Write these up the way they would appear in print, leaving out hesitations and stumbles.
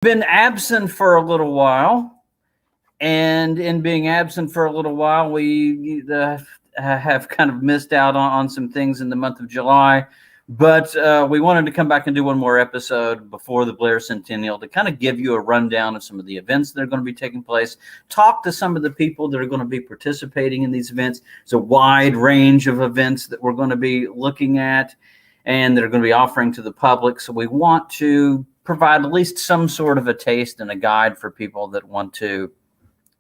Been absent for a little while, and in being absent for a little while, we have kind of missed out on some things in the month of July. But we wanted to come back and do one more episode before the Blair Centennial to kind of give you a rundown of some of the events that are going to be taking place, talk to some of the people that are going to be participating in these events. It's a wide range of events that we're going to be looking at and that are going to be offering to the public. So we want to provide at least some sort of a taste and a guide for people that want to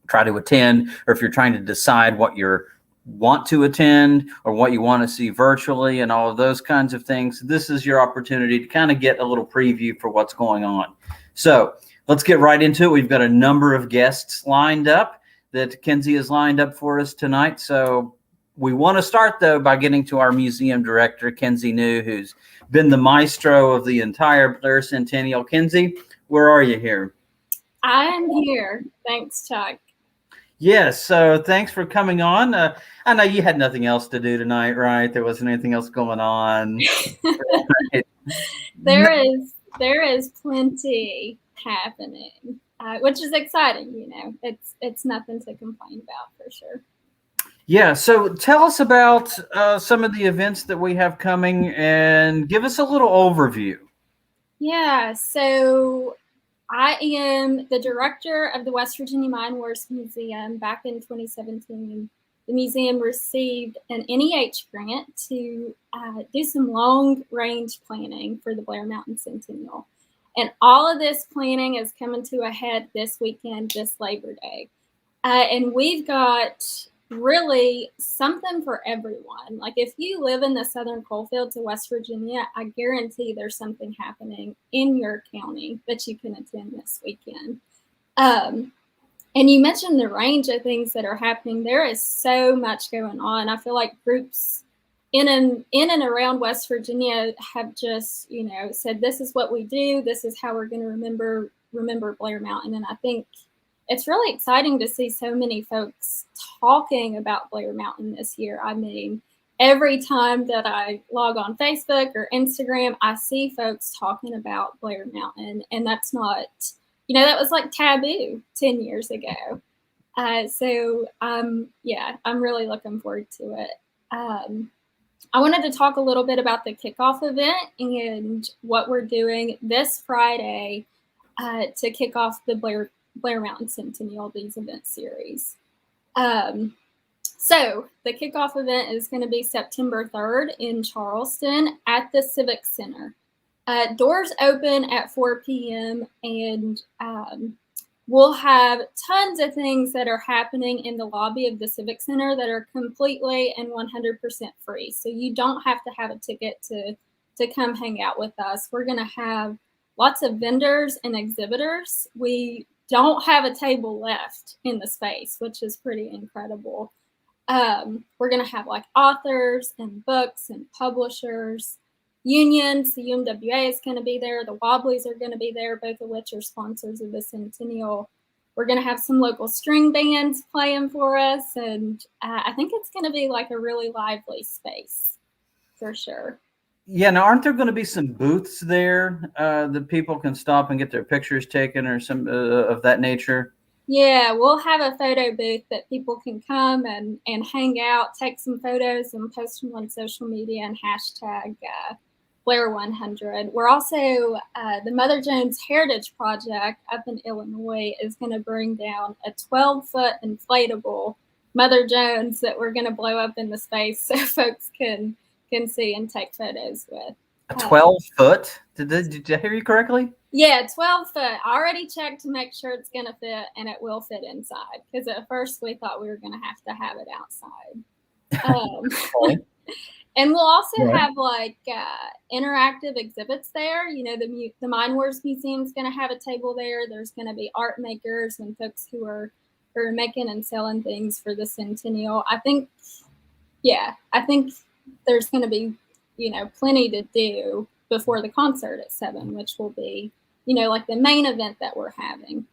try to attend, or if you're trying to decide what you want to attend or what you want to see virtually and all of those kinds of things. This is your opportunity to kind of get a little preview for what's going on. So let's get right into it. We've got a number of guests lined up that Kenzie has lined up for us tonight. So we want to start, though, by getting to our museum director, Kenzie New, who's been the maestro of the entire Blair Centennial. Kenzie, where are you here? I am here. Thanks, Chuck. Yes, so thanks for coming on. I know you had nothing else to do tonight, right? There wasn't anything else going on. There is plenty happening, which is exciting. You know, it's nothing to complain about for sure. Yeah, so tell us about some of the events that we have coming and give us a little overview. Yeah, so I am the director of the West Virginia Mine Wars Museum. Back in 2017, the museum received an NEH grant to do some long-range planning for the Blair Mountain Centennial. And all of this planning is coming to a head this weekend, this Labor Day. And we've got really something for everyone. Like if you live in the southern coalfields of West Virginia, I guarantee there's something happening in your county that you can attend this weekend. And you mentioned the range of things that are happening. There is so much going on. I feel like groups in and around West Virginia have just, said, this is what we do. This is how we're going to remember Blair Mountain. And I think it's really exciting to see so many folks talking about Blair Mountain this year. I mean, every time that I log on Facebook or Instagram, I see folks talking about Blair Mountain, and that's not, that was like taboo 10 years ago. So I'm really looking forward to it. I wanted to talk a little bit about the Kickoff event and what we're doing this Friday to kick off the Blair Mountain Centennial, these event series. So the kickoff event is going to be September 3rd in Charleston at the Civic Center. Doors open at 4 p.m. and we'll have tons of things that are happening in the lobby of the Civic Center that are completely and 100% free. So you don't have to have a ticket to come hang out with us. We're going to have lots of vendors and exhibitors. We don't have a table left in the space, which is pretty incredible. We're going to have like authors and books and publishers, unions. The UMWA is going to be there. The Wobblies are going to be there, both of which are sponsors of the Centennial. We're going to have some local string bands playing for us. And I think it's going to be like a really lively space for sure. Yeah, now aren't there going to be some booths there that people can stop and get their pictures taken or some of that nature? Yeah, we'll have a photo booth that people can come and hang out, take some photos and post them on social media and hashtag Blair100. We're also, the Mother Jones Heritage Project up in Illinois is going to bring down a 12-foot inflatable Mother Jones that we're going to blow up in the space so folks can see and take photos with. A 12-foot? Did I hear you correctly? Yeah, 12-foot. I already checked to make sure it's going to fit, and it will fit inside. Because at first we thought we were going to have it outside. And we'll also have like interactive exhibits there. The Mine Wars Museum is going to have a table there. There's going to be art makers and folks who are making and selling things for the Centennial. I think there's going to be, plenty to do before the concert at 7, which will be, like the main event that we're having.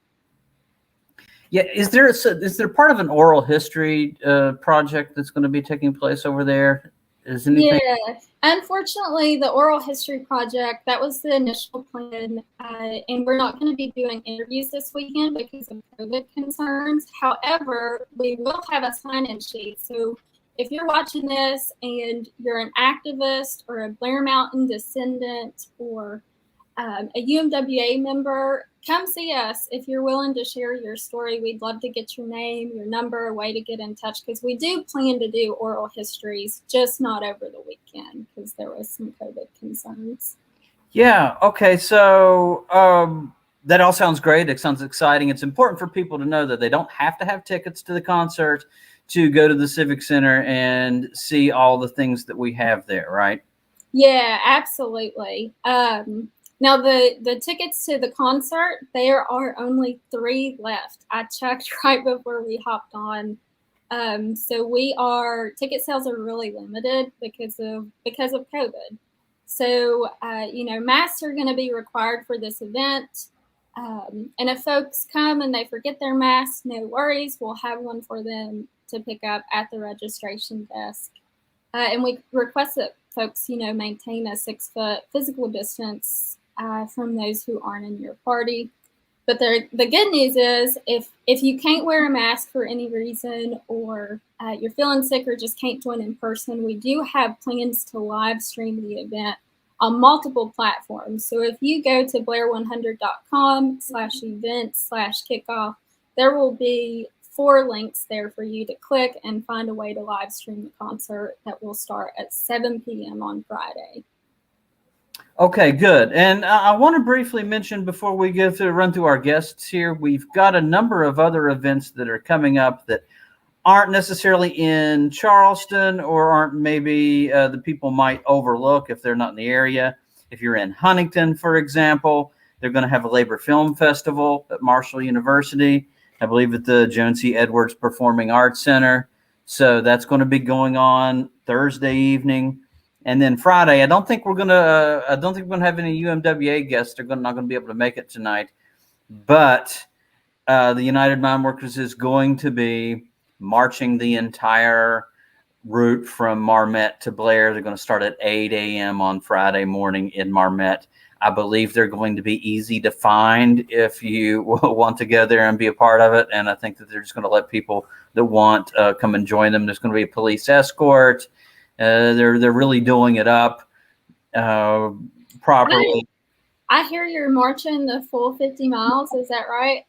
Yeah, is there part of an oral history project that's going to be taking place over there? Is anything? Yeah, unfortunately, the oral history project, that was the initial plan, and we're not going to be doing interviews this weekend because of COVID concerns. However, we will have a sign-in sheet. So if you're watching this and you're an activist or a Blair Mountain descendant or a UMWA member, come see us. If you're willing to share your story, we'd love to get your name, your number, a way to get in touch, because we do plan to do oral histories, just not over the weekend because there was some COVID concerns. Yeah. Okay. So that all sounds great. It sounds exciting. It's important for people to know that they don't have to have tickets to the concert to go to the Civic Center and see all the things that we have there, right? Yeah, absolutely. Now the tickets to the concert, there are only 3 left. I checked right before we hopped on. So ticket sales are really limited because of COVID. So masks are going to be required for this event. And if folks come and they forget their mask, no worries. We'll have one for them to pick up at the registration desk. And we request that folks, maintain a 6-foot physical distance from those who aren't in your party. But the good news is if you can't wear a mask for any reason, or you're feeling sick or just can't join in person, we do have plans to live stream the event on multiple platforms. So if you go to blair100.com/events/kickoff, there will be 4 links there for you to click and find a way to live stream the concert that will start at 7 p.m. on Friday. Okay, good. And I want to briefly mention before we run through our guests here, we've got a number of other events that are coming up that aren't necessarily in Charleston, or aren't maybe the people might overlook if they're not in the area. If you're in Huntington, for example, they're going to have a Labor Film Festival at Marshall University, I believe at the Joan C. Edwards Performing Arts Center. So that's going to be going on Thursday evening. And then Friday, I don't think we're going to have any UMWA guests. They're not going to be able to make it tonight. But the United Mine Workers is going to be marching the entire route from Marmet to Blair. They're going to start at 8 a.m. on Friday morning in Marmet. I believe they're going to be easy to find if you want to go there and be a part of it. And I think that they're just going to let people that want come and join them. There's going to be a police escort. They're really doing it up properly. I hear you're marching the full 50 miles. Is that right?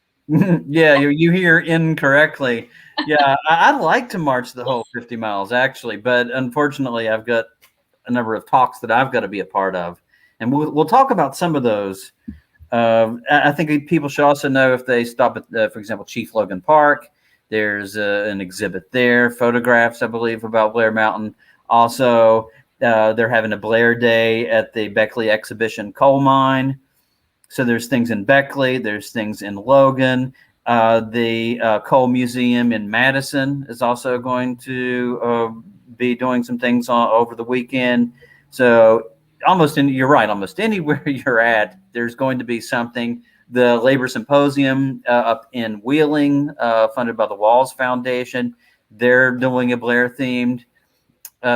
Yeah, you hear incorrectly. Yeah, I'd like to march the whole 50 miles, actually. But unfortunately, I've got a number of talks that I've got to be a part of. And we'll talk about some of those. I think people should also know if they stop at, for example, Chief Logan Park, there's an exhibit there, photographs, I believe, about Blair Mountain. Also, they're having a Blair Day at the Beckley Exhibition Coal Mine. So there's things in Beckley, there's things in Logan. The Coal Museum in Madison is also going to be doing some things over the weekend. So you're right, almost anywhere you're at, there's going to be something. The Labor Symposium up in Wheeling, funded by the Walls Foundation, they're doing a Blair-themed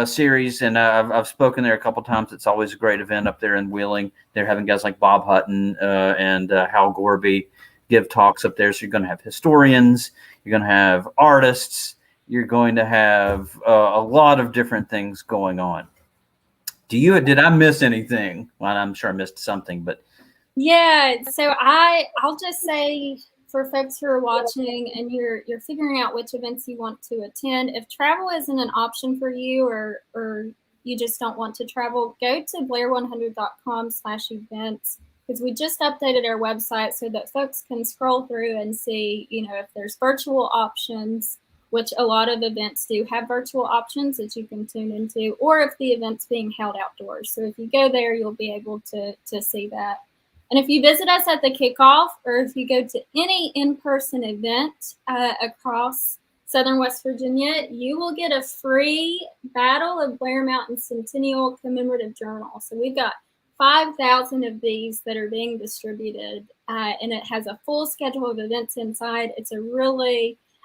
series, and I've spoken there a couple times. It's always a great event up there in Wheeling. They're having guys like Bob Hutton and Hal Gorby give talks up there. So you're going to have historians, you're going to have artists, you're going to have a lot of different things going on. Did I miss anything? Well, I'm sure I missed something, but yeah. So I'll just say, for folks who are watching and you're figuring out which events you want to attend, if travel isn't an option for you, or you just don't want to travel, go to blair100.com/events, because we just updated our website so that folks can scroll through and see, if there's virtual options, which a lot of events do have virtual options that you can tune into, or if the event's being held outdoors. So if you go there, you'll be able to see that. And if you visit us at the Kickoff, or if you go to any in-person event across Southern West Virginia, you will get a free Battle of Blair Mountain Centennial commemorative journal. So we've got 5,000 of these that are being distributed, and it has a full schedule of events inside.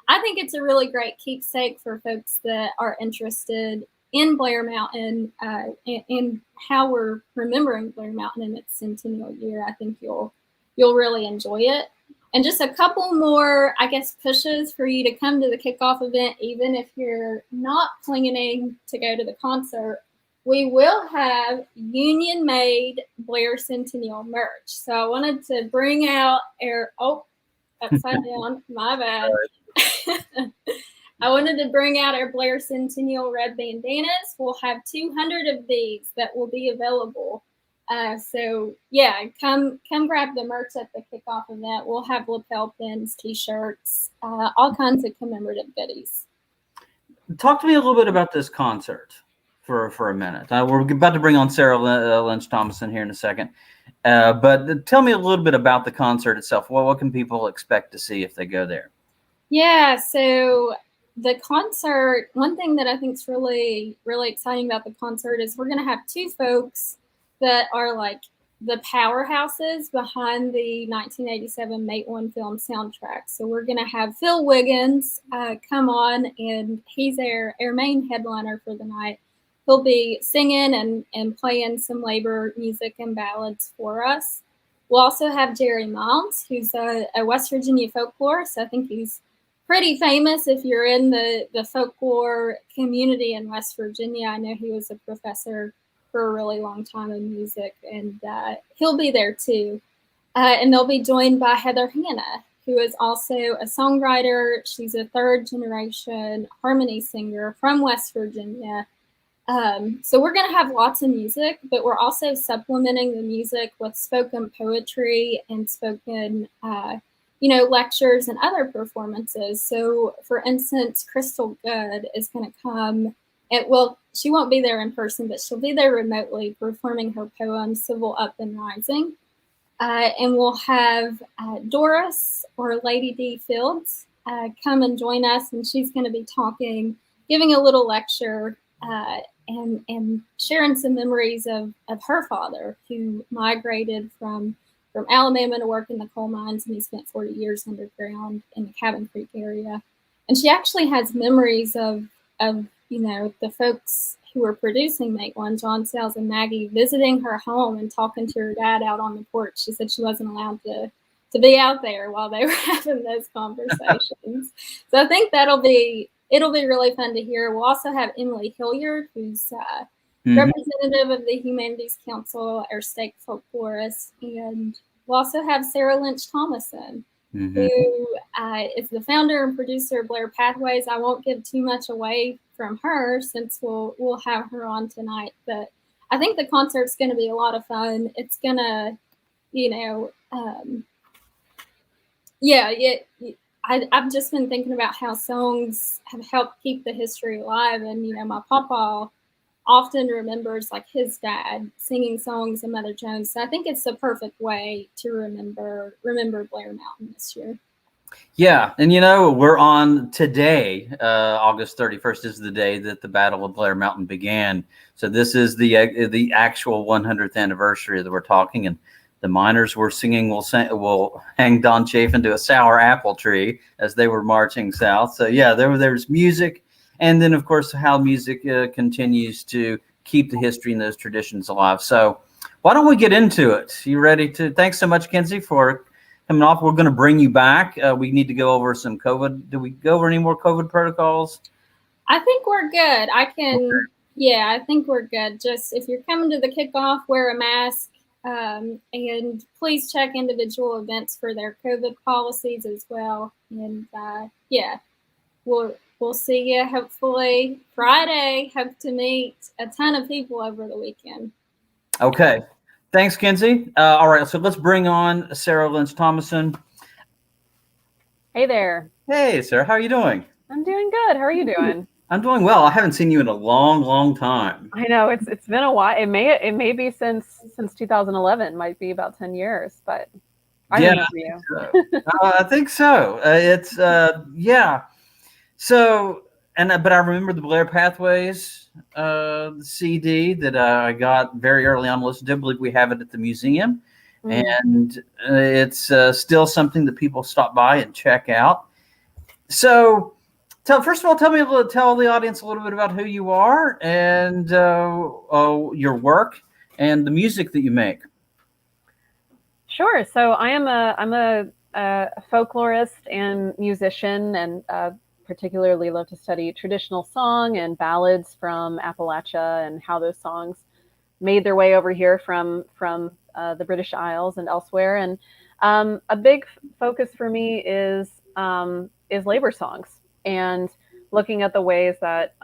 I think it's a really great keepsake for folks that are interested in Blair Mountain and how we're remembering Blair Mountain in its centennial year. I think you'll really enjoy it. And just a couple more, I guess, pushes for you to come to the kickoff event, even if you're not planning to go to the concert. We will have union-made Blair Centennial merch. So I wanted to bring out upside down, my bad. I wanted to bring out our Blair Centennial red bandanas. We'll have 200 of these that will be available. So yeah, come grab the merch at the kickoff event. We'll have lapel pins, t-shirts, all kinds of commemorative goodies. Talk to me a little bit about this concert for a minute. We're about to bring on Saro Lynch-Thomason here in a second. But tell me a little bit about the concert itself. What can people expect to see if they go there? Yeah, so the concert, one thing that I think is really, really exciting about the concert is we're going to have two folks that are like the powerhouses behind the 1987 Mate One film soundtrack. So we're going to have Phil Wiggins come on, and he's our main headliner for the night. He'll be singing and playing some labor music and ballads for us. We'll also have Jerry Miles, who's a West Virginia folklorist. I think he's pretty famous if you're in the folklore community in West Virginia. I know he was a professor for a really long time in music, and he'll be there too. And they'll be joined by Heather Hanna, who is also a songwriter. She's a third generation harmony singer from West Virginia. So we're going to have lots of music, but we're also supplementing the music with spoken poetry and spoken, lectures and other performances. So, for instance, Crystal Good is going to come. She won't be there in person, but she'll be there remotely performing her poem, Civil Up and Rising. And we'll have Doris, or Lady D Fields, come and join us, and she's going to be talking, giving a little lecture, and sharing some memories of her father, who migrated from Alabama to work in the coal mines, and he spent 40 years underground in the Cabin Creek area. And she actually has memories of the folks who were producing Make One, John Sayles and Maggie, visiting her home and talking to her dad out on the porch. She said she wasn't allowed to be out there while they were having those conversations. So I think it'll be really fun to hear. We'll also have Emily Hilliard, who's representative of the Humanities Council, our state folklorist, and we'll also have Saro Lynch-Thomason, who is the founder and producer of Blair Pathways. I won't give too much away from her since we'll have her on tonight, but I think the concert's going to be a lot of fun. It's going to, I've just been thinking about how songs have helped keep the history alive, and my papa often remembers like his dad singing songs and Mother Jones. So I think it's the perfect way to remember Blair Mountain this year. Yeah, and we're on today, August 31st is the day that the Battle of Blair Mountain began. So this is the actual 100th anniversary that we're talking, and the miners were singing, we'll hang Don Chafin to a sour apple tree as they were marching south. So yeah, there's music. And then, of course, how music continues to keep the history and those traditions alive. So why don't we get into it? You ready to? Thanks so much, Kenzie, for coming off. We're going to bring you back. We need to go over some COVID. Do we go over any more COVID protocols? I think we're good. I think we're good. Just if you're coming to the kickoff, wear a mask. And please check individual events for their COVID policies as well. And we'll see you hopefully Friday. Hope to meet a ton of people over the weekend. Okay. Thanks, Kenzie. All right. So let's bring on Saro Lynch-Thomason. Hey there. Hey, Sarah. How are you doing? I'm doing good. How are you doing? I'm doing well. I haven't seen you in a long, long time. I know it's been a while. It may be since 2011. Might be about 10 years, but I remember you. I think so. So, but I remember the Blair Pathways CD that I got very early on. I believe we have it at the museum, and it's still something that people stop by and check out. So, First of all, tell the audience a little bit about who you are and your work and the music that you make. Sure. So I'm a folklorist and musician, and particularly love to study traditional song and ballads from Appalachia and how those songs made their way over here from the British Isles and elsewhere. And a big focus for me is labor songs, and looking at the ways that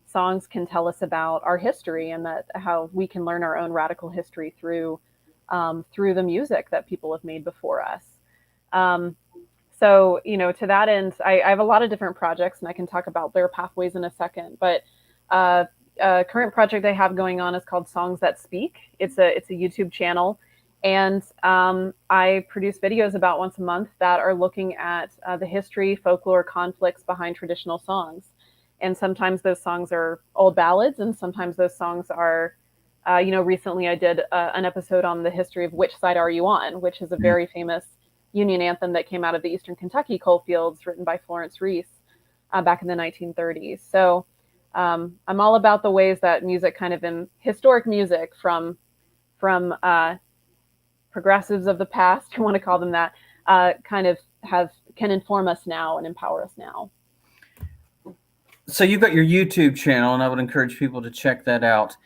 songs can tell us about our history, and that how we can learn our own radical history through the music that people have made before us. So, to that end, I have a lot of different projects, and I can talk about their pathways in a second. But a current project I have going on is called Songs That Speak. It's a YouTube channel, and I produce videos about once a month that are looking at the history, folklore, conflicts behind traditional songs. And sometimes those songs are old ballads, and sometimes those songs are recently I did an episode on the history of Which Side Are You On, which is a very famous Union anthem that came out of the Eastern Kentucky coalfields, written by Florence Reese back in the 1930s. So I'm all about the ways that music, kind of in historic music from progressives of the past, if you want to call them that, can inform us now and empower us now. So you've got your YouTube channel, and I would encourage people to check that out.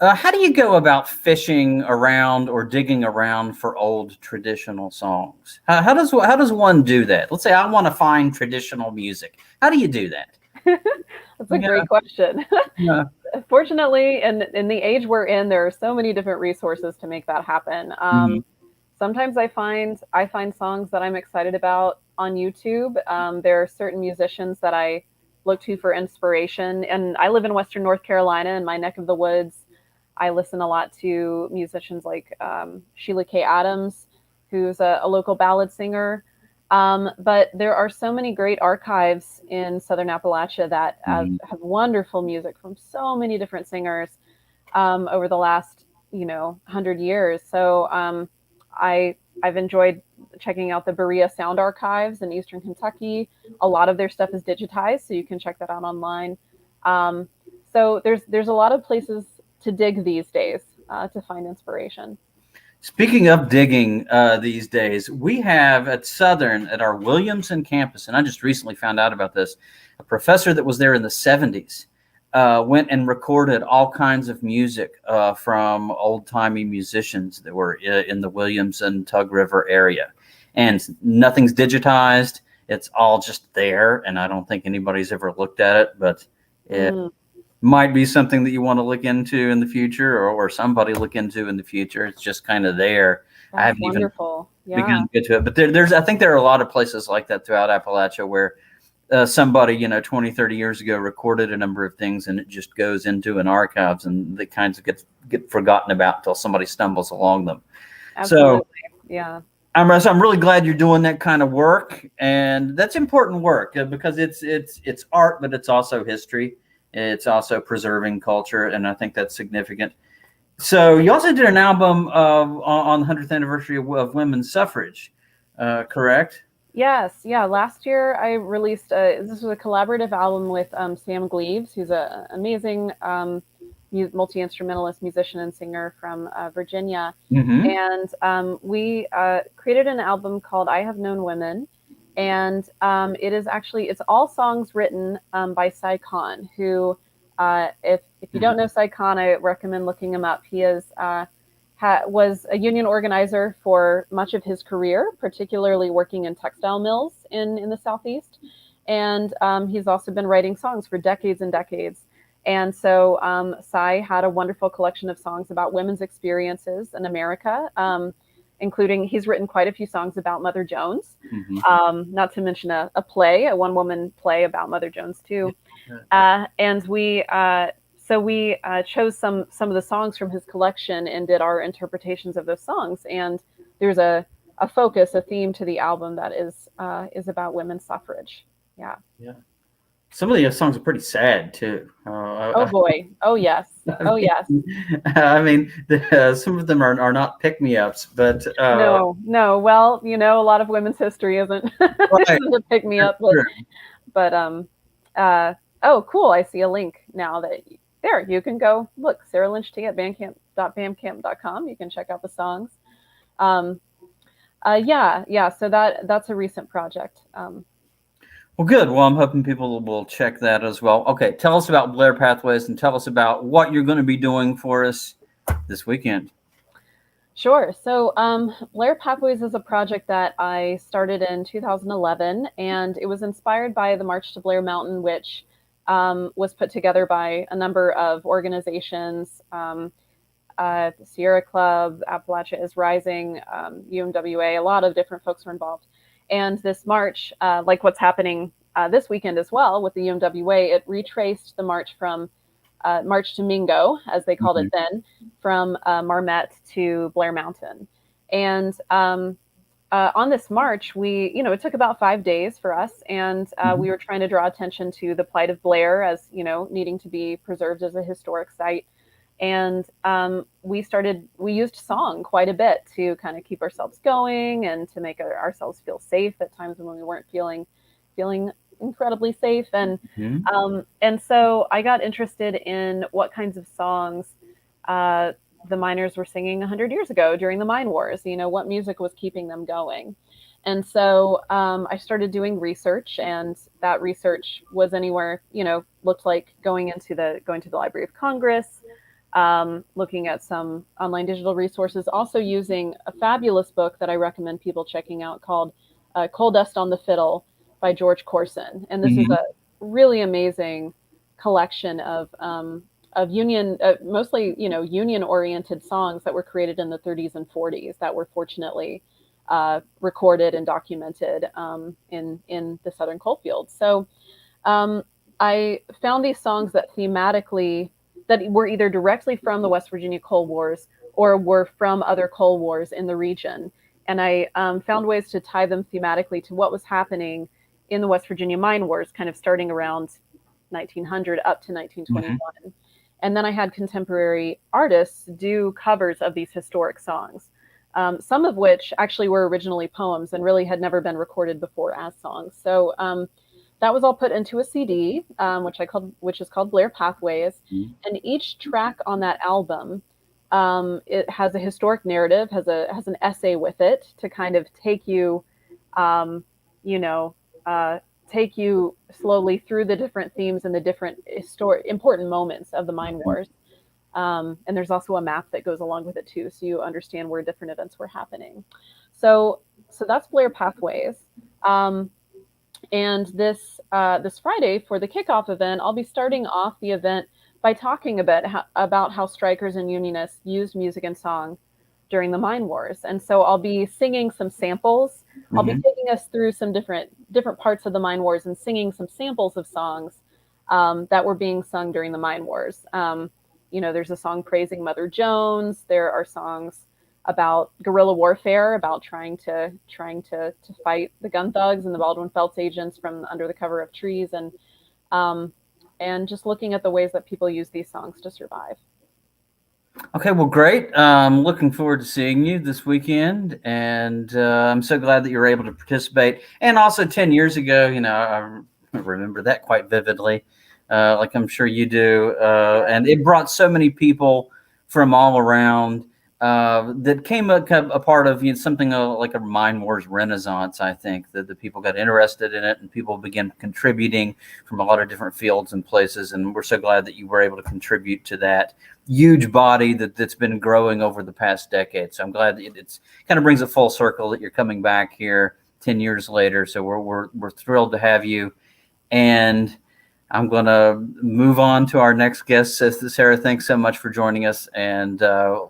How do you go about fishing around or digging around for old traditional songs? How does one do that? Let's say I want to find traditional music. How do you do that? That's a great question. Yeah. Fortunately, in the age we're in, there are so many different resources to make that happen. Sometimes I find songs that I'm excited about on YouTube. There are certain musicians that I look to for inspiration, and I live in Western North Carolina, in my neck of the woods. I listen a lot to musicians like Sheila K. Adams, who's a local ballad singer. But there are so many great archives in Southern Appalachia that have wonderful music from so many different singers over the last 100 years. So I've enjoyed checking out the Berea Sound Archives in Eastern Kentucky. A lot of their stuff is digitized, so you can check that out online. So there's a lot of places to dig these days to find inspiration. Speaking of digging these days, we have at Southern, at our Williamson campus, and I just recently found out about this, a professor that was there in the 70s went and recorded all kinds of music from old-timey musicians that were in the Williamson Tug River area. And nothing's digitized. It's all just there, and I don't think anybody's ever looked at it, but it might be something that you want to look into in the future, or somebody look into in the future. It's just kind of there. That's I haven't wonderful. even begun to get to it, but I think there are a lot of places like that throughout Appalachia where somebody 20, 30 years ago recorded a number of things, and it just goes into an archives, and the kinds of get forgotten about until somebody stumbles along them. Absolutely. So yeah, I'm really glad you're doing that kind of work, and that's important work because it's art, but it's also history. It's also preserving culture, and I think that's significant. So you also did an album on the 100th anniversary of women's suffrage, correct? Yes. Yeah. Last year I released, this was a collaborative album with Sam Gleaves, who's an amazing multi-instrumentalist, musician, and singer from Virginia. And we created an album called I Have Known Women. And it's all songs written by Cy Khan, who, if you don't know Cy Khan, I recommend looking him up. He was a union organizer for much of his career, particularly working in textile mills in the Southeast. And he's also been writing songs for decades and decades. And so Cy had a wonderful collection of songs about women's experiences in America, including he's written quite a few songs about Mother Jones, not to mention a one-woman play about Mother Jones too. And we chose some of the songs from his collection and did our interpretations of those songs. And there's a theme to the album that is about women's suffrage. Yeah. Yeah. Some of the songs are pretty sad too. Oh boy. Oh yes. Oh yes. I mean, some of them are not pick-me-ups, but no. Well, a lot of women's history isn't, right. isn't a pick-me-up, But oh, cool! I see a link now that there you can go look Sarah Lynch T at bandcamp.bandcamp.com. You can check out the songs. Yeah. So that's a recent project. Well, good. Well, I'm hoping people will check that as well. Okay, tell us about Blair Pathways and tell us about what you're going to be doing for us this weekend. Sure. So Blair Pathways is a project that I started in 2011, and it was inspired by the March to Blair Mountain, which was put together by a number of organizations, the Sierra Club, Appalachia is Rising, UMWA, a lot of different folks were involved. And this march, like what's happening this weekend as well with the UMWA, it retraced the march from March to Mingo, as they called it then, from Marmette to Blair Mountain. And on this march, it took about 5 days for us, and we were trying to draw attention to the plight of Blair as, needing to be preserved as a historic site. And we used song quite a bit to kind of keep ourselves going and to make ourselves feel safe at times when we weren't feeling incredibly safe. And so I got interested in what kinds of songs the miners were singing 100 years ago during the mine wars, what music was keeping them going. And so I started doing research, and that research was anywhere, looked like going to the Library of Congress, looking at some online digital resources, also using a fabulous book that I recommend people checking out called Coal Dust on the Fiddle by George Corson. And this is a really amazing collection of union, mostly, union-oriented songs that were created in the 30s and 40s that were fortunately recorded and documented in the Southern Coalfield. So I found these songs that thematically, that were either directly from the West Virginia coal wars or were from other coal wars in the region. And I found ways to tie them thematically to what was happening in the West Virginia mine wars, kind of starting around 1900 up to 1921. And then I had contemporary artists do covers of these historic songs, some of which actually were originally poems and really had never been recorded before as songs. So that was all put into a CD, which is called Blair Pathways. And each track on that album, it has a historic narrative, has an essay with it to kind of take you, take you slowly through the different themes and the different important moments of the mine wars. And there's also a map that goes along with it too, so you understand where different events were happening. So that's Blair Pathways. And this Friday for the kickoff event, I'll be starting off the event by talking a bit about how strikers and unionists used music and song during the mine wars. And so I'll be singing some samples. I'll be taking us through some different parts of the mine wars and singing some samples of songs that were being sung during the mine wars. There's a song praising Mother Jones. There are songs about guerrilla warfare, about trying to fight the gun thugs and the Baldwin Felts agents from under the cover of trees, and just looking at the ways that people use these songs to survive. Okay, well, great. I'm looking forward to seeing you this weekend, and I'm so glad that you were able to participate. And also 10 years ago, I remember that quite vividly, like I'm sure you do. And it brought so many people from all around that came a part of something like a mine wars renaissance. I think that the people got interested in it and people began contributing from a lot of different fields and places. And we're so glad that you were able to contribute to that huge body that's been growing over the past decade. So I'm glad that it's kind of brings it full circle that you're coming back here 10 years later. So we're thrilled to have you. And I'm going to move on to our next guest. Sarah, thanks so much for joining us. And, I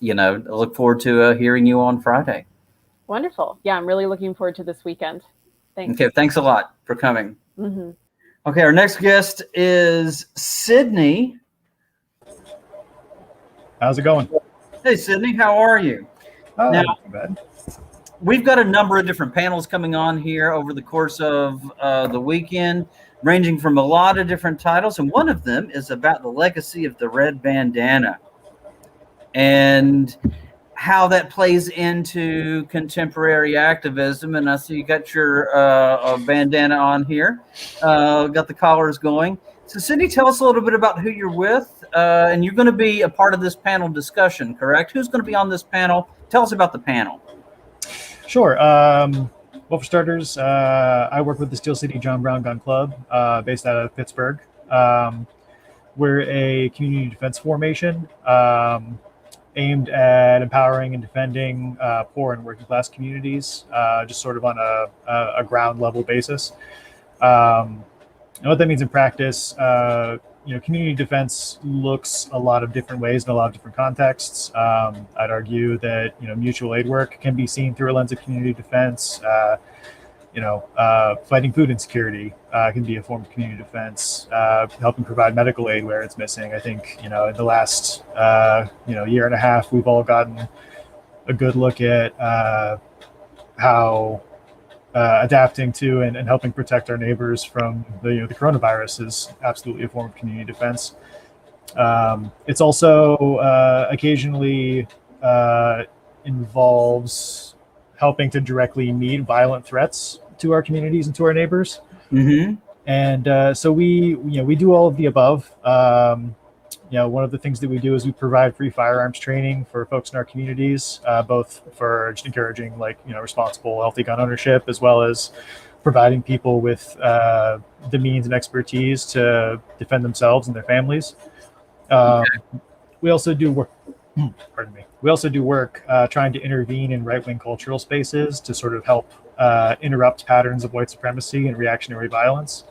look forward to hearing you on Friday. Wonderful. Yeah, I'm really looking forward to this weekend. Thanks. Okay, thanks a lot for coming. Mm-hmm. Okay, our next guest is Sidney. How's it going? Hey, Sidney, how are you? Oh, now, not too bad. We've got a number of different panels coming on here over the course of the weekend, ranging from a lot of different titles, and one of them is about the legacy of the red bandana. And how that plays into contemporary activism. And I see you got your bandana on here, got the collars going. So Sidney, tell us a little bit about who you're with, and you're going to be a part of this panel discussion, correct? Who's going to be on this panel? Tell us about the panel. Sure. Well, for starters, I work with the Steel City John Brown Gun Club, based out of Pittsburgh. We're a community defense formation aimed at empowering and defending poor and working class communities, just sort of on a ground level basis. And what that means in practice, community defense looks a lot of different ways in a lot of different contexts. I'd argue that, mutual aid work can be seen through a lens of community defense. Fighting food insecurity can be a form of community defense. Helping provide medical aid where it's missing. I think, in the last, year and a half, we've all gotten a good look at how adapting to and helping protect our neighbors from the coronavirus is absolutely a form of community defense. It's also occasionally involves helping to directly meet violent threats to our communities and to our neighbors. Mm-hmm. And so we do all of the above. One of the things that we do is we provide free firearms training for folks in our communities, both for just encouraging responsible, healthy gun ownership, as well as providing people with the means and expertise to defend themselves and their families. We also do work. Pardon me. We also do work trying to intervene in right-wing cultural spaces to sort of help interrupt patterns of white supremacy and reactionary violence.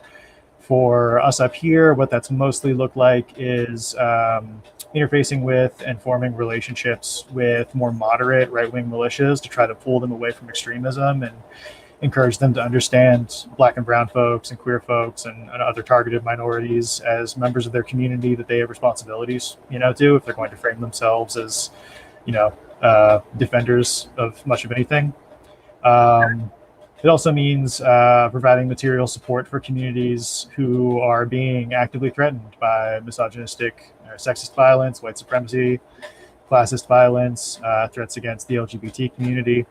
For us up here, what that's mostly looked like is interfacing with and forming relationships with more moderate right-wing militias to try to pull them away from extremism and encourage them to understand Black and brown folks and queer folks and other targeted minorities as members of their community that they have responsibilities, to, if they're going to frame themselves as, defenders of much of anything. It also means providing material support for communities who are being actively threatened by misogynistic or sexist violence, white supremacy, classist violence, threats against the LGBT community.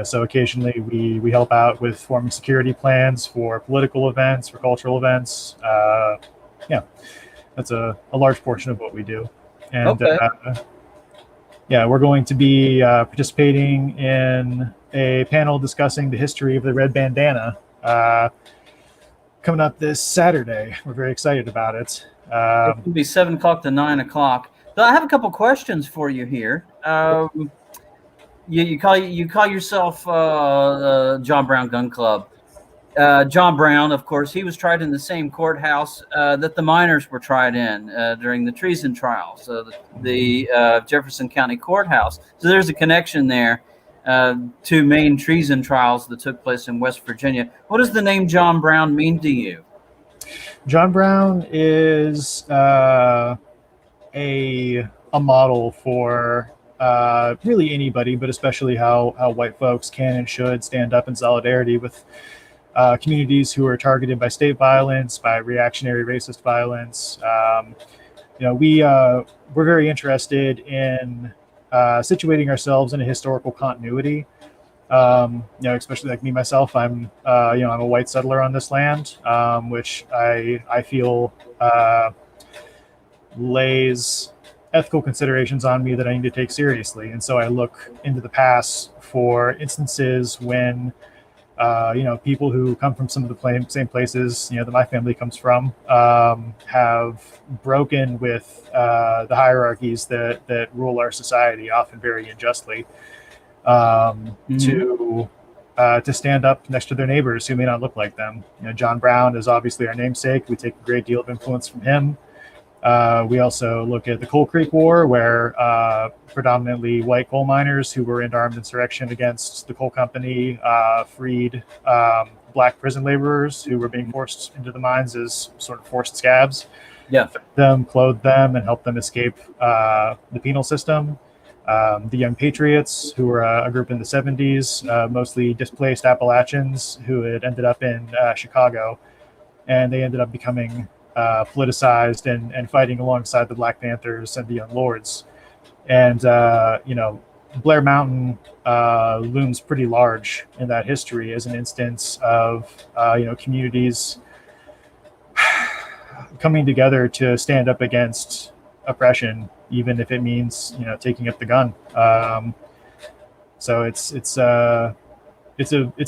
So occasionally we help out with forming security plans for political events, for cultural events. That's a large portion of what we do. And okay. We're going to be participating in a panel discussing the history of the red bandana coming up this Saturday. We're very excited about it. It will be 7 o'clock to 9 o'clock. So I have a couple questions for you here. You call yourself John Brown Gun Club. John Brown, of course, he was tried in the same courthouse that the miners were tried in during the treason trials, the Jefferson County Courthouse. So there's a connection there to main treason trials that took place in West Virginia. What does the name John Brown mean to you? John Brown is a model for really anybody, but especially how white folks can and should stand up in solidarity with communities who are targeted by state violence, by reactionary racist violence. We're very interested in situating ourselves in a historical continuity. Especially like me myself, I'm a white settler on this land, which I feel lays ethical considerations on me that I need to take seriously. And so I look into the past for instances when people who come from some of the same places, that my family comes from, have broken with the hierarchies that rule our society, often very unjustly, to stand up next to their neighbors who may not look like them. John Brown is obviously our namesake. We take a great deal of influence from him. We also look at the Coal Creek War, where predominantly white coal miners who were in armed insurrection against the coal company freed Black prison laborers who were being forced into the mines as sort of forced scabs. Yeah, them, clothed them, and helped them escape the penal system. The Young Patriots, who were a group in the 70s, mostly displaced Appalachians who had ended up in Chicago, and they ended up becoming politicized and fighting alongside the Black Panthers and the Young Lords. And Blair Mountain looms pretty large in that history as an instance of communities coming together to stand up against oppression, even if it means taking up the gun. So it's a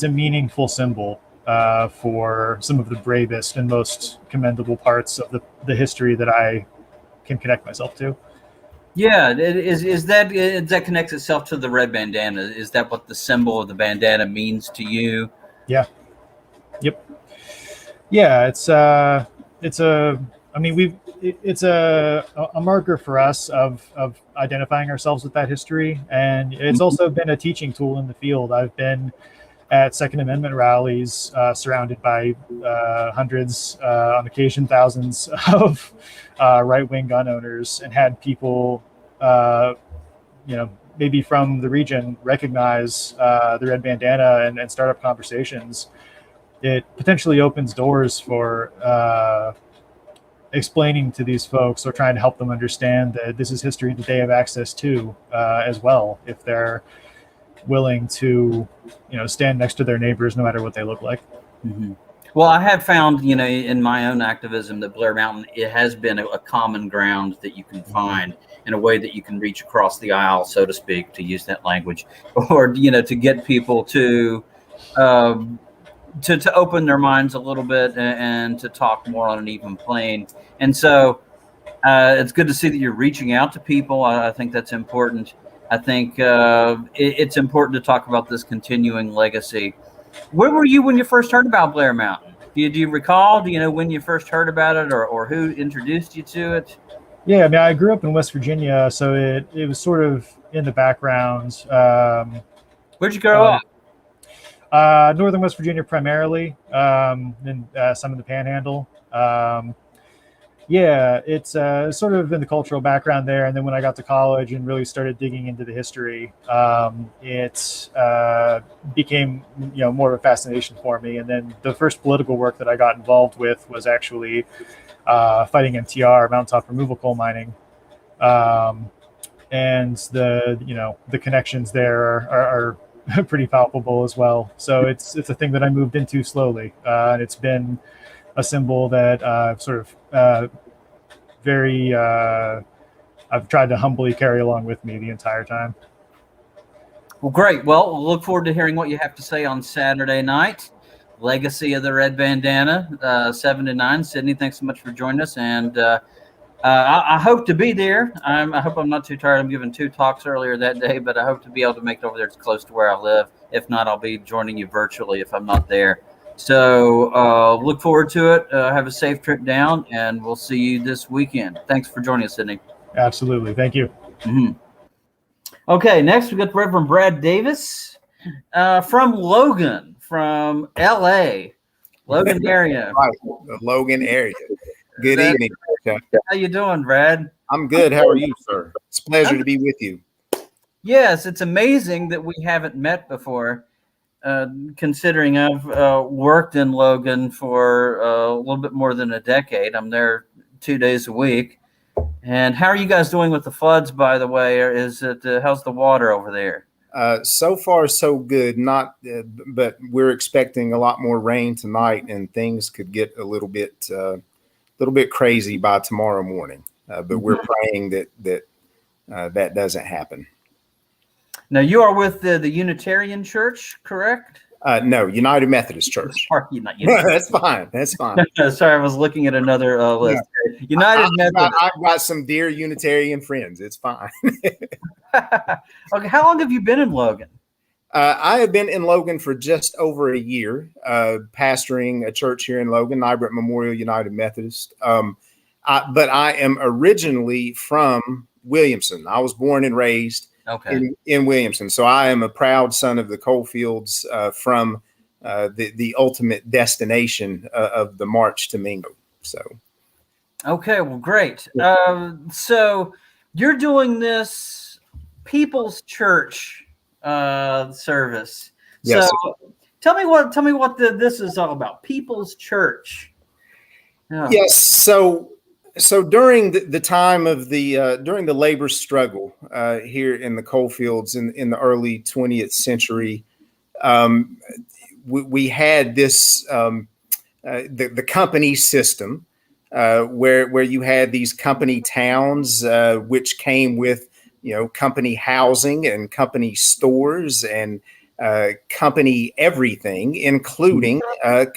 meaningful symbol for some of the bravest and most commendable parts of the history that I can connect myself to. Yeah, is that connects itself to the red bandana? Is that what the symbol of the bandana means to you? Yeah. Yep. Yeah, it's a marker for us of identifying ourselves with that history, and it's also been a teaching tool in the field. I've been at Second Amendment rallies, surrounded by hundreds, on occasion thousands of right-wing gun owners, and had people, maybe from the region, recognize the red bandana and start up conversations. It potentially opens doors for explaining to these folks, or trying to help them understand that this is history that they have access to as well, if they're willing to stand next to their neighbors no matter what they look like. Mm-hmm. Well, I have found in my own activism that Blair Mountain, it has been a common ground that you can find in a way that you can reach across the aisle, so to speak, to use that language, or to get people to open their minds a little bit and to talk more on an even plane. And so it's good to see that you're reaching out to people. I think that's important. I think it's important to talk about this continuing legacy. Where were you when you first heard about Blair Mountain? Do you recall? Do you know when you first heard about it, or who introduced you to it? Yeah, I mean, I grew up in West Virginia, so it was sort of in the background. Where'd you grow up? Northern West Virginia primarily, then some of the Panhandle. It's sort of in the cultural background there. And then when I got to college and really started digging into the history, it became more of a fascination for me. And then the first political work that I got involved with was actually fighting MTR, mountaintop removal coal mining. And the connections there are pretty palpable as well. So it's a thing that I moved into slowly, and it's been a symbol that I've sort of I've tried to humbly carry along with me the entire time. Well, great. Well, we'll look forward to hearing what you have to say on Saturday night. Legacy of the Red Bandana, 7 to 9. Sidney, thanks so much for joining us, and I hope to be there. I hope I'm not too tired. I'm giving 2 talks earlier that day, but I hope to be able to make it over there. It's close to where I live. If not, I'll be joining you virtually if I'm not there. So look forward to it. Have a safe trip down, and we'll see you this weekend. Thanks for joining us, Sidney. Absolutely. Thank you. Mm-hmm. Okay, next we got Reverend Brad Davis from Logan, from L.A., Logan area. Right, the Logan area. Good evening. How you doing, Brad? I'm good. How are you, sir? It's a pleasure to be with you. Yes, it's amazing that we haven't met before. Considering I've worked in Logan for a little bit more than a decade. I'm there 2 days a week. And how are you guys doing with the floods, by the way? Or how's the water over there? So far, so good. But we're expecting a lot more rain tonight, and things could get a little bit crazy by tomorrow morning. But we're praying that doesn't happen. Now, you are with the Unitarian Church, correct? No, United Methodist Church. Sorry, not United. That's fine. That's fine. Sorry, I was looking at another list. Yeah. United Methodist. I've got some dear Unitarian friends. It's fine. Okay, how long have you been in Logan? I have been in Logan for just over a year, pastoring a church here in Logan, Nybert Memorial United Methodist. But I am originally from Williamson. I was born and raised in Williamson. So I am a proud son of the Coalfields, from the ultimate destination of the march to Mingo. So. Okay, well, great. So you're doing this People's Church service. Yes. So tell me what this is all about. People's Church. Yeah. Yes. So So during the time of during the labor struggle here in the coalfields in the early 20th century, we had this the company system where you had these company towns which came with company housing and company stores and company everything, including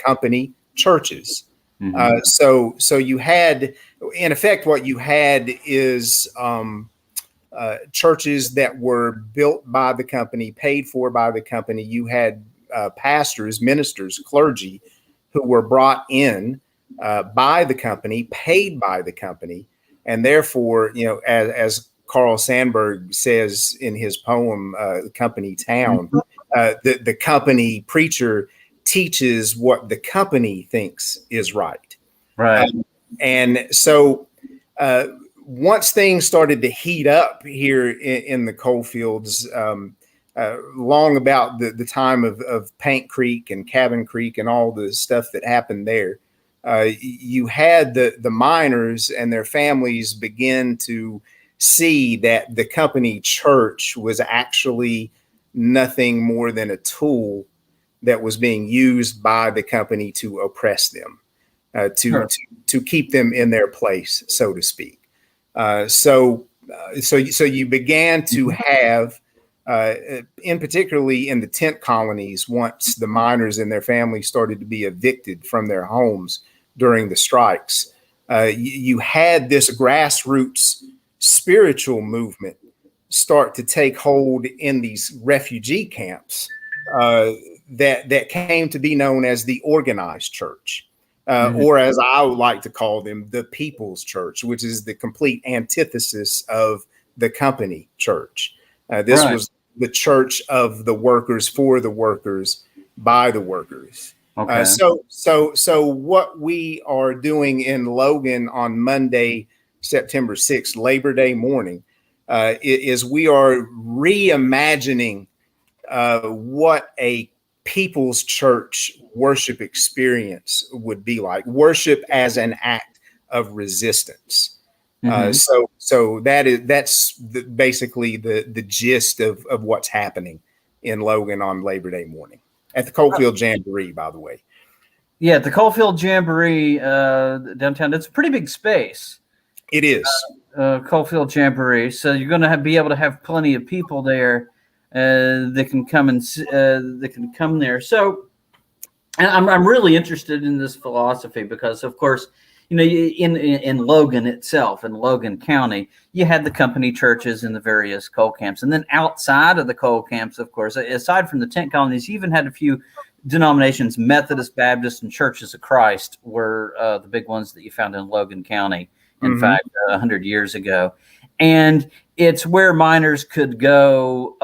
company churches. Mhm. So you had, in effect, what you had is churches that were built by the company, paid for by the company. You had pastors, ministers, clergy who were brought in by the company, paid by the company, and therefore, as Carl Sandburg says in his poem, "Company Town," the company preacher teaches what the company thinks is right. Right. And so once things started to heat up here in the coalfields, long about the time of Paint Creek and Cabin Creek and all the stuff that happened there, you had the miners and their families begin to see that the company church was actually nothing more than a tool that was being used by the company to oppress them, to keep them in their place, so to speak. So you began to have, in particularly in the tent colonies, once the miners and their families started to be evicted from their homes during the strikes, you had this grassroots spiritual movement start to take hold in these refugee camps that came to be known as the organized church. Or as I would like to call them, the People's Church, which is the complete antithesis of the company church. This was the church of the workers, for the workers, by the workers. Okay. So what we are doing in Logan on Monday, September 6th, Labor Day morning, is we are reimagining what a People's Church worship experience would be like. Worship as an act of resistance. So that's basically the gist of what's happening in Logan on Labor Day morning at the Coalfield Jamboree, by the way. Yeah, the Coalfield Jamboree downtown. It's a pretty big space. It is. Coalfield Jamboree. So you're going to be able to have plenty of people there that can come and that can come there. So, and I'm really interested in this philosophy because, of course, in Logan itself, in Logan County, you had the company churches in the various coal camps, and then outside of the coal camps, of course, aside from the tent colonies, you even had a few denominations. Methodist, Baptist, and Churches of Christ were the big ones that you found in Logan County. In fact, 100 years ago. And it's where miners could go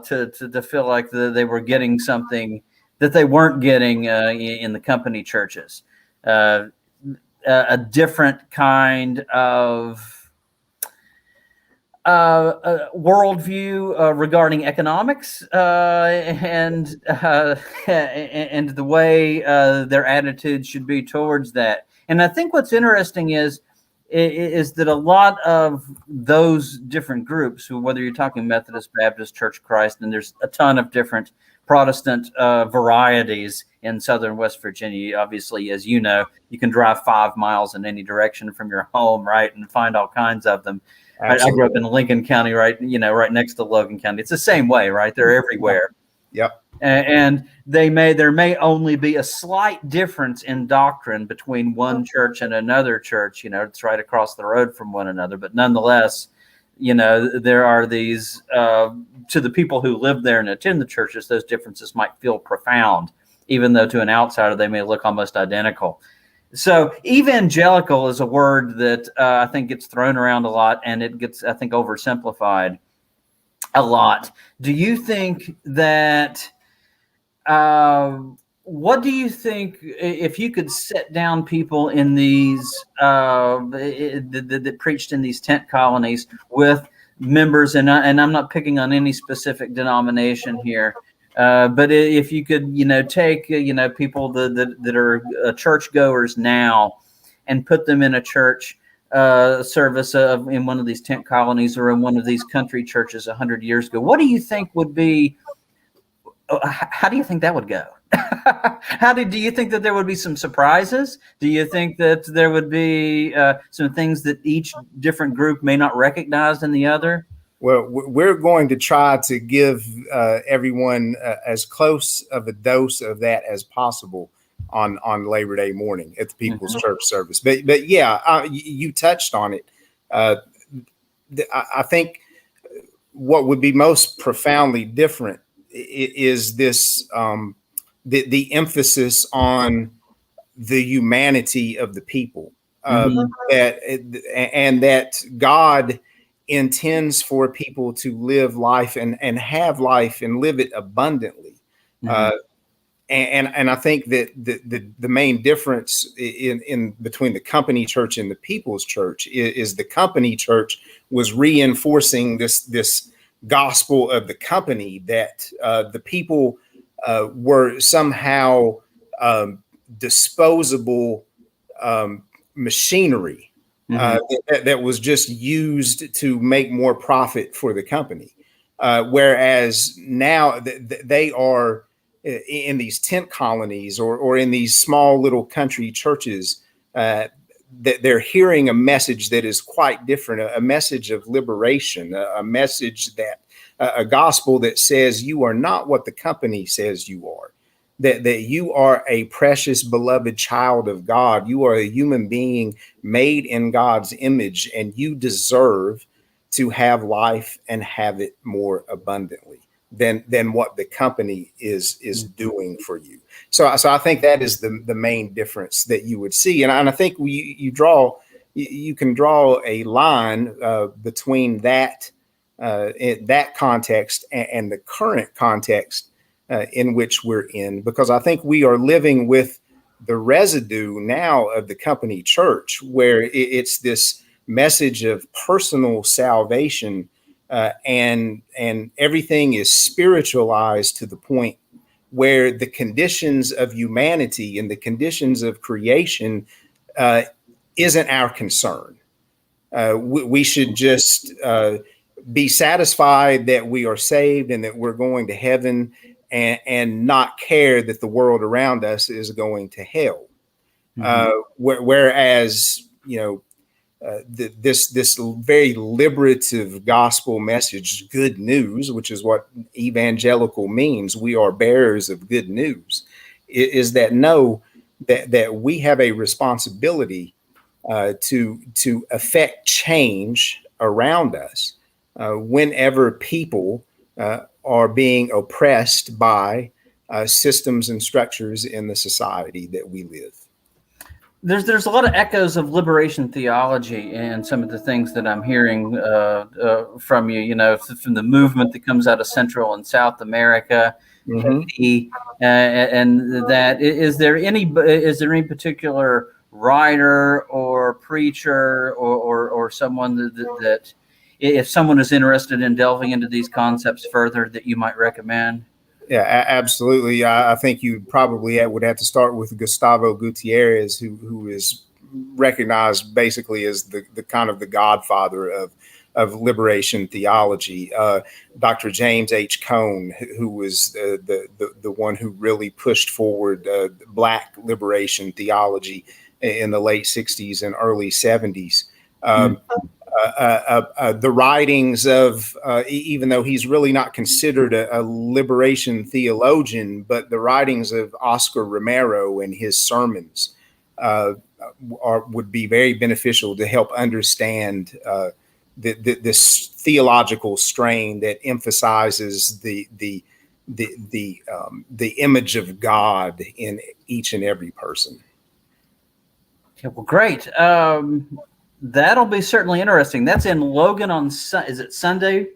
to feel like they were getting something that they weren't getting in the company churches. A different kind of worldview regarding economics and the way their attitude should be towards that. And I think what's interesting is that a lot of those different groups, who, whether you're talking Methodist, Baptist, Church of Christ, and there's a ton of different Protestant varieties in southern West Virginia. Obviously, as you know, you can drive 5 miles in any direction from your home, right, and find all kinds of them. I grew up in Lincoln County, right next to Logan County. It's the same way, right? They're everywhere. Yep. And there may only be a slight difference in doctrine between one church and another church. It's right across the road from one another, but nonetheless, there are these to the people who live there and attend the churches, those differences might feel profound, even though to an outsider they may look almost identical. So evangelical is a word that I think gets thrown around a lot, and it gets, I think, oversimplified a lot. Do you think that what do you think if you could set down people in these that preached in these tent colonies with members, and I'm not picking on any specific denomination here, but if you could, take people that are churchgoers now and put them in a church service in one of these tent colonies or in one of these country churches 100 years ago. What do you think would be? How do you think that would go? Do you think that there would be some surprises? Do you think that there would be some things that each different group may not recognize in the other? Well, we're going to try to give everyone as close of a dose of that as possible on Labor Day morning at the People's Church service. But yeah, you touched on it. I think what would be most profoundly different is this the emphasis on the humanity of the people, that God intends for people to live life and have life and live it abundantly. And I think that the main difference in between the company church and the People's Church is the company church was reinforcing this gospel of the company, that the people were somehow disposable machinery that was just used to make more profit for the company. Whereas now they are in these tent colonies or in these small little country churches, that they're hearing a message that is quite different, a message of liberation, a message that a gospel that says you are not what the company says you are, that you are a precious, beloved child of God. You are a human being made in God's image, and you deserve to have life and have it more abundantly than what the company is doing for you. So I think that is the main difference that you would see. And I think you can draw a line between that context and the current context in which we're in, because I think we are living with the residue now of the company church, where it's this message of personal salvation, and everything is spiritualized to the point where the conditions of humanity and the conditions of creation isn't our concern. We should just be satisfied that we are saved and that we're going to heaven, and not care that the world around us is going to hell. Whereas, this very liberative gospel message, good news, which is what evangelical means, we are bearers of good news, is that that we have a responsibility to affect change around us whenever people are being oppressed by systems and structures in the society that we live. There's a lot of echoes of liberation theology in some of the things that I'm hearing from you. From the movement that comes out of Central and South America, and that is there any particular writer or preacher or someone that if someone is interested in delving into these concepts further, that you might recommend? Yeah, absolutely. I think you probably would have to start with Gustavo Gutierrez, who is recognized basically as the kind of the godfather of liberation theology. Dr. James H. Cone, who was the one who really pushed forward Black liberation theology in the late 60s and early 70s. The writings of, even though he's really not considered a liberation theologian, but the writings of Oscar Romero and his sermons would be very beneficial to help understand this theological strain that emphasizes the image of God in each and every person. Okay, well, great. That'll be certainly interesting. That's in Logan on is it Sunday?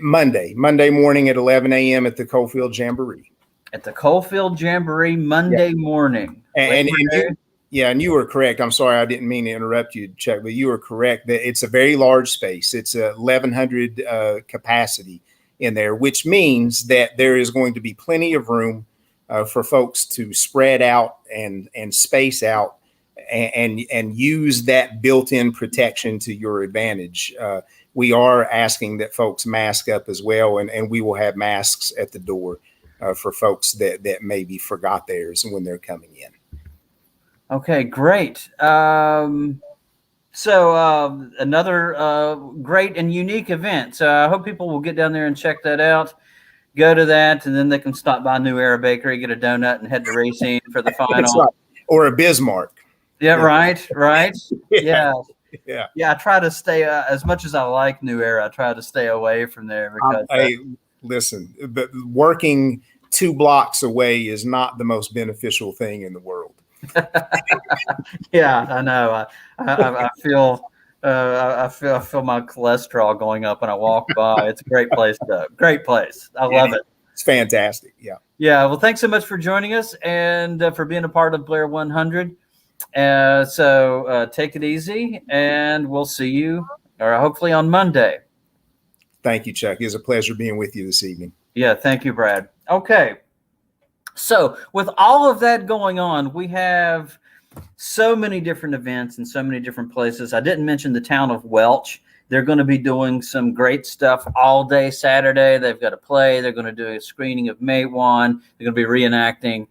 Monday morning at 11 a.m. at the Coalfield Jamboree. At the Coalfield Jamboree Monday morning. And you were correct. I'm sorry, I didn't mean to interrupt you, Chuck, but you were correct that it's a very large space. It's 1,100 capacity in there, which means that there is going to be plenty of room for folks to spread out and space out and use that built-in protection to your advantage. We are asking that folks mask up as well, and we will have masks at the door for folks that maybe forgot theirs when they're coming in. Okay, great. So another great and unique event. So I hope people will get down there and check that out. Go to that, and then they can stop by New Era Bakery, get a donut, and head to Racine for the final. Right. Or a Bismarck. Yeah, right. Yeah. I try to stay as much as I like New Era. I try to stay away from there because. Hey, listen, but working 2 blocks away is not the most beneficial thing in the world. Yeah, I know. I feel my cholesterol going up when I walk by. It's a great place, though. Great place. I love it. It's fantastic. Yeah. Yeah. Well, thanks so much for joining us and for being a part of Blair 100. So take it easy, and we'll see you, or hopefully on Monday. Thank you, Chuck. It was a pleasure being with you this evening. Yeah. Thank you, Brad. Okay. So with all of that going on, we have so many different events in so many different places. I didn't mention the town of Welch. They're going to be doing some great stuff all day Saturday. They've got a play. They're going to do a screening of May 1. They're going to be reenacting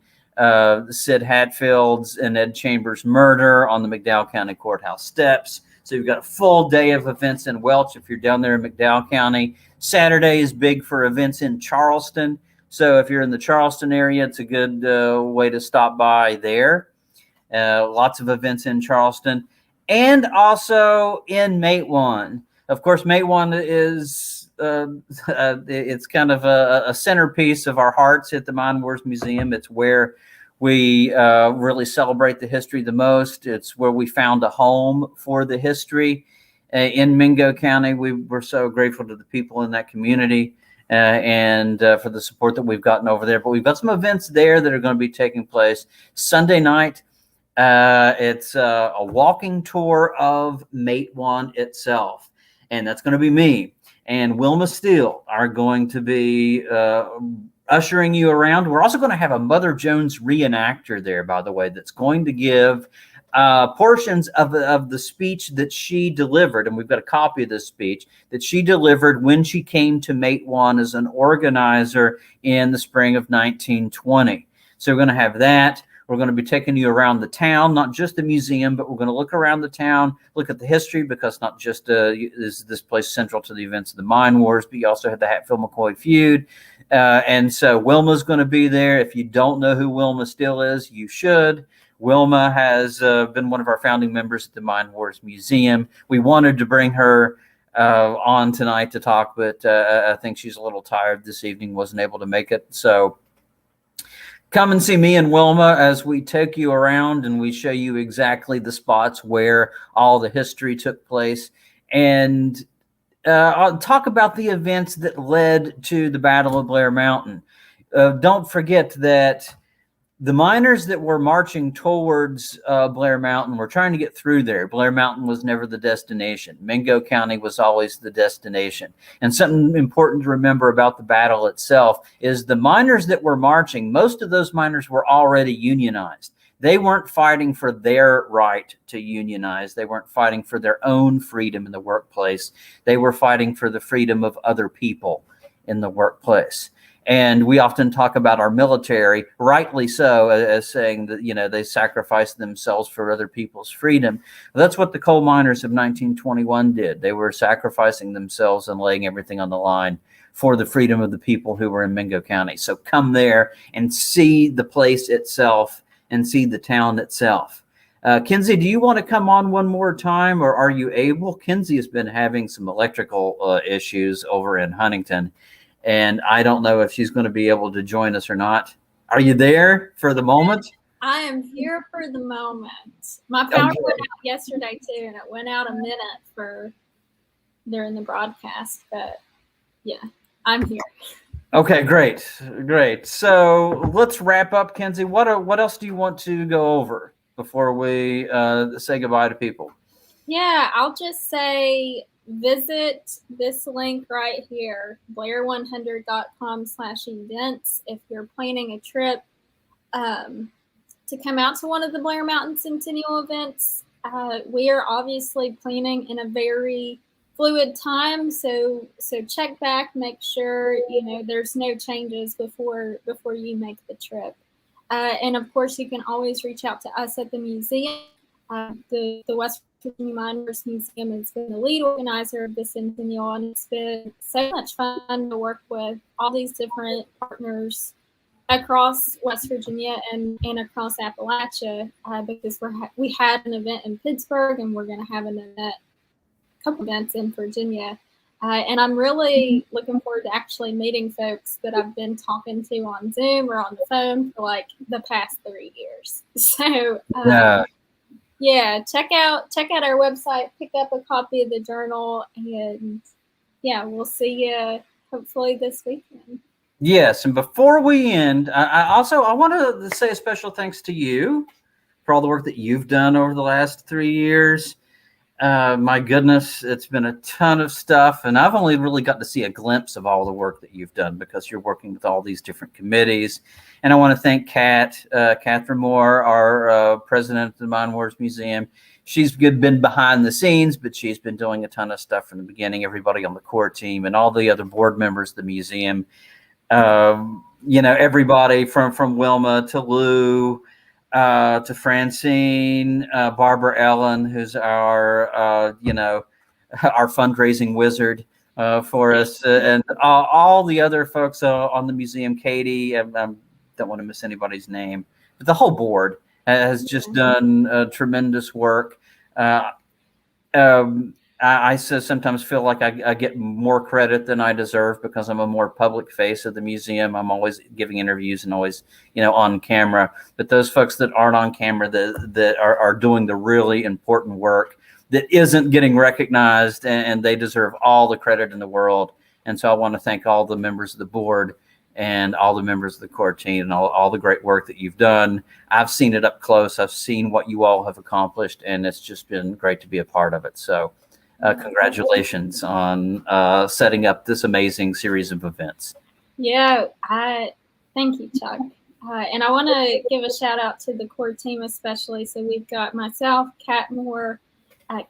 Sid Hatfield's and Ed Chambers' murder on the McDowell County Courthouse steps. So you've got a full day of events in Welch if you're down there in McDowell County. Saturday is big for events in Charleston. So if you're in the Charleston area, it's a good way to stop by there. Lots of events in Charleston. And also in Matewan. Of course, Matewan is it's kind of a centerpiece of our hearts at the Mine Wars Museum. It's where we really celebrate the history the most. It's where we found a home for the history. In Mingo County, we're so grateful to the people in that community. And for the support that we've gotten over there. But we've got some events there that are going to be taking place Sunday night. It's a walking tour of Matewan itself. And that's going to be me and Wilma Steele are going to be ushering you around. We're also going to have a Mother Jones reenactor there, by the way, that's going to give portions of the speech that she delivered, and we've got a copy of this speech that she delivered when she came to Matewan as an organizer in the spring of 1920. So we're going to have that. We're going to be taking you around the town, not just the museum, but we're going to look around the town, look at the history, because not just is this place central to the events of the Mine Wars, but you also have the Hatfield-McCoy feud. And so Wilma's going to be there. If you don't know who Wilma Steele is, you should. Wilma has been one of our founding members at the Mine Wars Museum. We wanted to bring her on tonight to talk, but I think she's a little tired this evening, wasn't able to make it. So come and see me and Wilma as we take you around and we show you exactly the spots where all the history took place. And I'll talk about the events that led to the Battle of Blair Mountain. Don't forget that the miners that were marching towards Blair Mountain were trying to get through there. Blair Mountain was never the destination. Mingo County was always the destination. And something important to remember about the battle itself is the miners that were marching, most of those miners were already unionized. They weren't fighting for their right to unionize. They weren't fighting for their own freedom in the workplace. They were fighting for the freedom of other people in the workplace. And we often talk about our military, rightly so, as saying that, you know, they sacrificed themselves for other people's freedom. That's what the coal miners of 1921 did. They were sacrificing themselves and laying everything on the line for the freedom of the people who were in Mingo County. So come there and see the place itself and see the town itself. Kenzie, do you want to come on one more time, or are you able? Kenzie has been having some electrical issues over in Huntington, and I don't know if she's going to be able to join us or not. Are you there for the moment? I am here for the moment. My power went out yesterday too, and it went out a minute for during the broadcast, but yeah, I'm here. Okay, great. So let's wrap up, Kenzie. What else do you want to go over before we say goodbye to people? Yeah, I'll just say visit this link right here, blair100.com/events. If you're planning a trip to come out to one of the Blair Mountain Centennial events. We are obviously planning in a very fluid time, so check back, make sure there's no changes before you make the trip. And of course, you can always reach out to us at the museum. The West Virginia Miners Museum has been the lead organizer of the Centennial, and it's been so much fun to work with all these different partners across West Virginia and across Appalachia, because we had an event in Pittsburgh, and we're going to have a couple events in Virginia. And I'm really looking forward to actually meeting folks that I've been talking to on Zoom or on the phone for like the past 3 years. So yeah, check out our website, pick up a copy of the journal, and yeah, we'll see you hopefully this weekend. Yes, and before we end, I want to say a special thanks to you for all the work that you've done over the last 3 years. My goodness, it's been a ton of stuff, and I've only really got to see a glimpse of all the work that you've done because you're working with all these different committees. And I want to thank Catherine Moore, our president of the Mine Wars Museum. She's been behind the scenes, but she's been doing a ton of stuff from the beginning. Everybody on the core team and all the other board members of the museum. Everybody from Wilma to Lou, to Francine, Barbara Ellen, who's our our fundraising wizard for us, and all the other folks on the museum. Katie, I don't want to miss anybody's name, but the whole board has just done tremendous work. I sometimes feel like I get more credit than I deserve because I'm a more public face of the museum. I'm always giving interviews and always, on camera. But those folks that aren't on camera that are doing the really important work that isn't getting recognized, and they deserve all the credit in the world. And so I want to thank all the members of the board and all the members of the core team and all the great work that you've done. I've seen it up close. I've seen what you all have accomplished, and it's just been great to be a part of it. So congratulations on setting up this amazing series of events. Yeah, thank you, Chuck. And I want to give a shout out to the core team especially. So we've got myself, Kat Moore,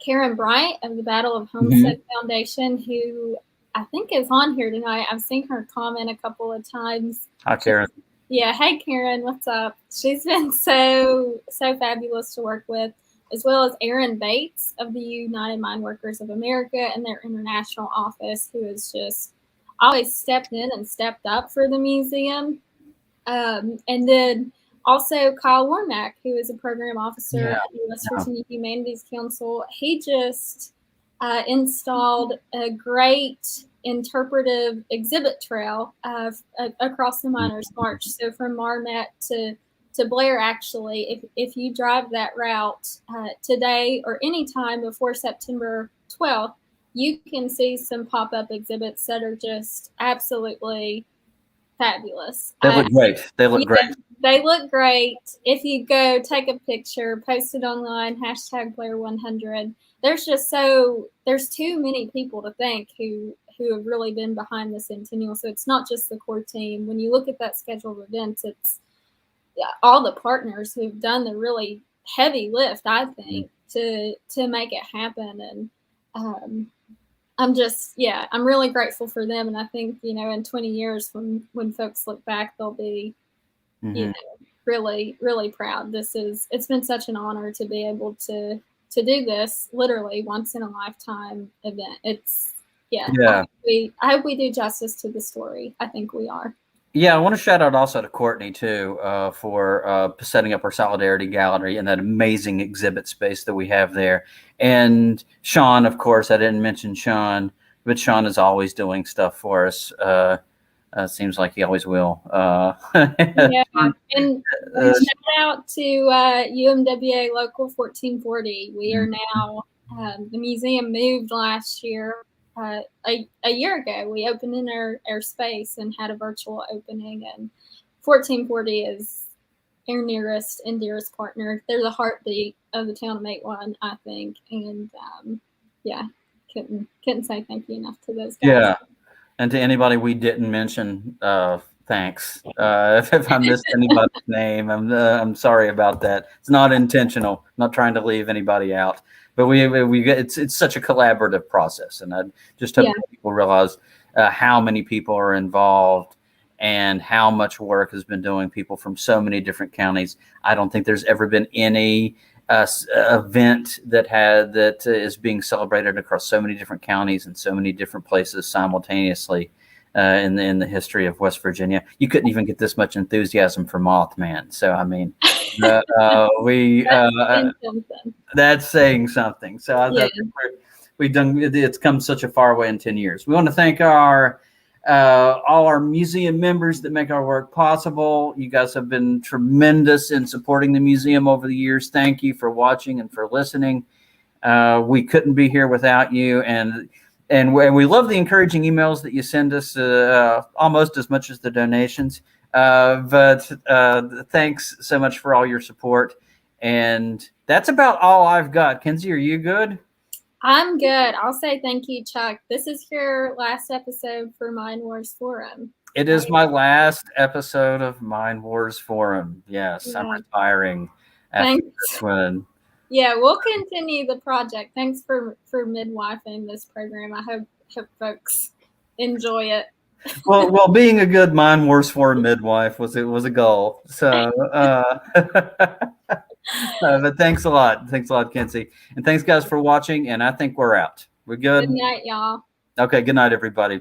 Karen Bryant of the Battle of Homestead Foundation, who I think is on here tonight. I've seen her comment a couple of times. Hi, Karen. Yeah, hey, Karen, what's up? She's been so fabulous to work with, as well as Aaron Bates of the United Mine Workers of America and their international office, who has just always stepped in and stepped up for the museum. And then also Kyle Warmack, who is a program officer at the West Virginia Humanities Council. He just installed a great interpretive exhibit trail across the Miners March. So from Marmet to Blair, actually, if you drive that route today or any time before September 12th, you can see some pop-up exhibits that are just absolutely fabulous. They look great. They look great. They look great. If you go take a picture, post it online, #Blair100. There's too many people to thank who have really been behind the Centennial. So it's not just the core team. When you look at that schedule of events, it's all the partners who've done the really heavy lift, I think, to make it happen. And I'm really grateful for them. And I think, in 20 years when folks look back, they'll be, really, really proud. It's been such an honor to be able to do this literally once in a lifetime event. I hope we do justice to the story. I think we are. Yeah, I want to shout out also to Courtney too for setting up our Solidarity Gallery and that amazing exhibit space that we have there. And Sean, of course, I didn't mention Sean, but Sean is always doing stuff for us. Seems like he always will. And shout out to UMWA Local 1440. We are now, the museum moved last year. A year ago, we opened in our space and had a virtual opening, and 1440 is our nearest and dearest partner. They're the heartbeat of the town of Matewan, I think, and couldn't say thank you enough to those guys. Yeah, and to anybody we didn't mention, Thanks. If I missed anybody's name, I'm sorry about that. It's not intentional. I'm not trying to leave anybody out. But it's such a collaborative process, and I just hope people realize how many people are involved and how much work has been doing. People from so many different counties. I don't think there's ever been any event that is being celebrated across so many different counties and so many different places simultaneously in the history of West Virginia. You couldn't even get this much enthusiasm for Mothman. So I mean, that's saying something. So I thought we've done. It's come such a far way in 10 years. We want to thank all our museum members that make our work possible. You guys have been tremendous in supporting the museum over the years. Thank you for watching and for listening. We couldn't be here without you, and we love the encouraging emails that you send us, almost as much as the donations. But thanks so much for all your support. And that's about all I've got. Kenzie, are you good? I'm good. I'll say thank you, Chuck. This is your last episode for Mind Wars Forum. It is my last episode of Mind Wars Forum. Yes, I'm retiring after this one. Yeah, we'll continue the project. Thanks for midwifing this program. I hope folks enjoy it. well, being a good Mind Wars Forum midwife was a goal. So, but thanks a lot, Kenzie, and thanks guys for watching. And I think we're out. We're good. Good night, y'all. Okay, good night, everybody.